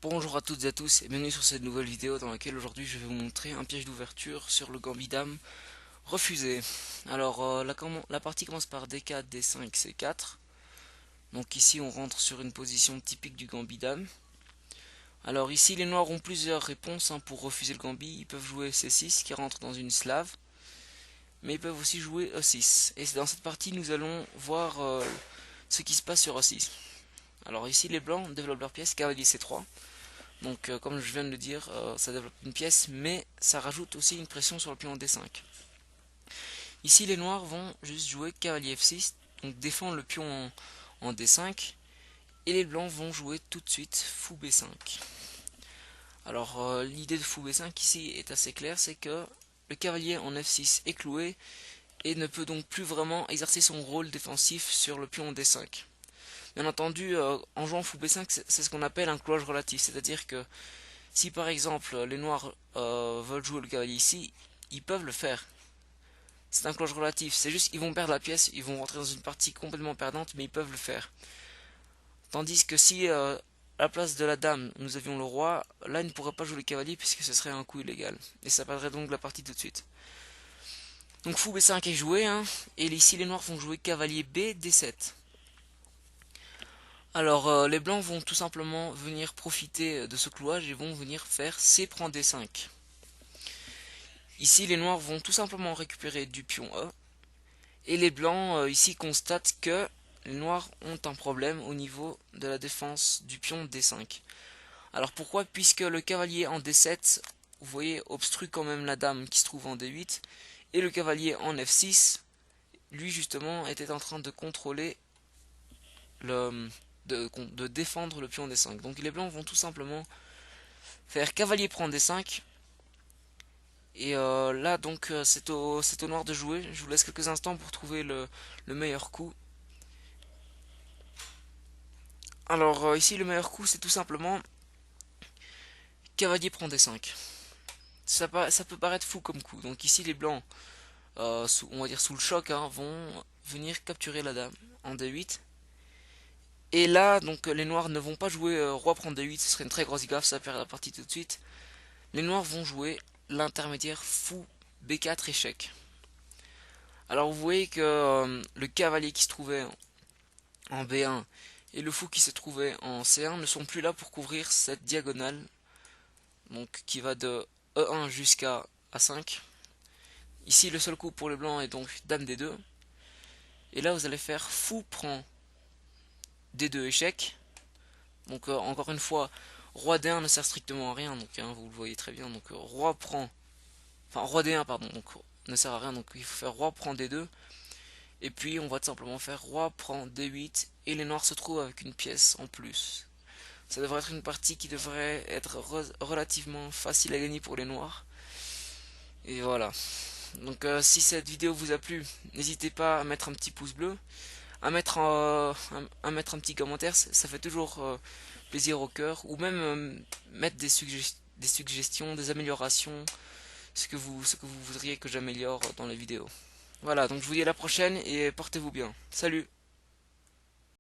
Bonjour à toutes et à tous et bienvenue sur cette nouvelle vidéo dans laquelle aujourd'hui je vais vous montrer un piège d'ouverture sur le gambit dame refusé. Alors la partie commence par D4, D5, C4. Donc ici on rentre sur une position typique du gambit dame. Alors ici les noirs ont plusieurs réponses pour refuser le gambit. Ils peuvent jouer C6 qui rentre dans une slave, mais ils peuvent aussi jouer E6. Et dans cette partie nous allons voir ce qui se passe sur E6. Alors ici les blancs développent leur pièce cavalier C3. Donc comme je viens de le dire, ça développe une pièce, mais ça rajoute aussi une pression sur le pion D5. Ici les noirs vont juste jouer cavalier F6, donc défendre le pion en D5, et les blancs vont jouer tout de suite fou B5. Alors l'idée de fou B5 ici est assez claire, c'est que le cavalier en F6 est cloué et ne peut donc plus vraiment exercer son rôle défensif sur le pion D5. Bien entendu, en jouant fou B5, c'est ce qu'on appelle un clouage relatif, c'est-à-dire que si par exemple les noirs veulent jouer le cavalier ici, ils peuvent le faire. C'est un cloche relatif, c'est juste qu'ils vont perdre la pièce, ils vont rentrer dans une partie complètement perdante, mais ils peuvent le faire. Tandis que si à la place de la dame nous avions le roi, là il ne pourrait pas jouer le cavalier puisque ce serait un coup illégal. Et ça perdrait donc la partie tout de suite. Donc fou B5 est joué, et ici les noirs vont jouer cavalier B, D7. Alors les blancs vont tout simplement venir profiter de ce clouage et vont venir faire C prend D5. Ici, les noirs vont tout simplement récupérer du pion E. Et les blancs, ici, constatent que les noirs ont un problème au niveau de la défense du pion D5. Alors pourquoi? Puisque le cavalier en D7, vous voyez, obstrue quand même la dame qui se trouve en D8. Et le cavalier en F6, lui justement, était en train de contrôler de défendre le pion D5. Donc les blancs vont tout simplement faire cavalier prend D5. Et là donc c'est au noir de jouer. Je vous laisse quelques instants pour trouver le meilleur coup. Alors ici le meilleur coup c'est tout simplement cavalier prend D5. Ça peut paraître fou comme coup. Donc ici les blancs, on va dire sous le choc, vont venir capturer la dame en D8. Et là donc les noirs ne vont pas jouer roi prend D8, ce serait une très grosse gaffe, ça perd la partie tout de suite. Les noirs vont jouer l'intermédiaire fou B4 échec. Alors vous voyez que le cavalier qui se trouvait en B1 et le fou qui se trouvait en C1 ne sont plus là pour couvrir cette diagonale, donc qui va de E1 jusqu'à A5. Ici le seul coup pour les blancs est donc dame D2. Et là vous allez faire fou prend D2 échec. Donc encore une fois, roi D1 ne sert strictement à rien, donc vous le voyez très bien. Donc roi prend, enfin roi D1 pardon, donc ne sert à rien, donc il faut faire roi prend D2. Et puis on va tout simplement faire roi prend D8 et les noirs se trouvent avec une pièce en plus. Ça devrait être une partie qui devrait être relativement facile à gagner pour les noirs. Et voilà. Donc si cette vidéo vous a plu, n'hésitez pas à mettre un petit pouce bleu, à mettre un petit commentaire, ça fait toujours plaisir au cœur, ou même mettre des suggestions, des améliorations, ce que vous voudriez que j'améliore dans les vidéos. Voilà, donc je vous dis à la prochaine et portez-vous bien. Salut!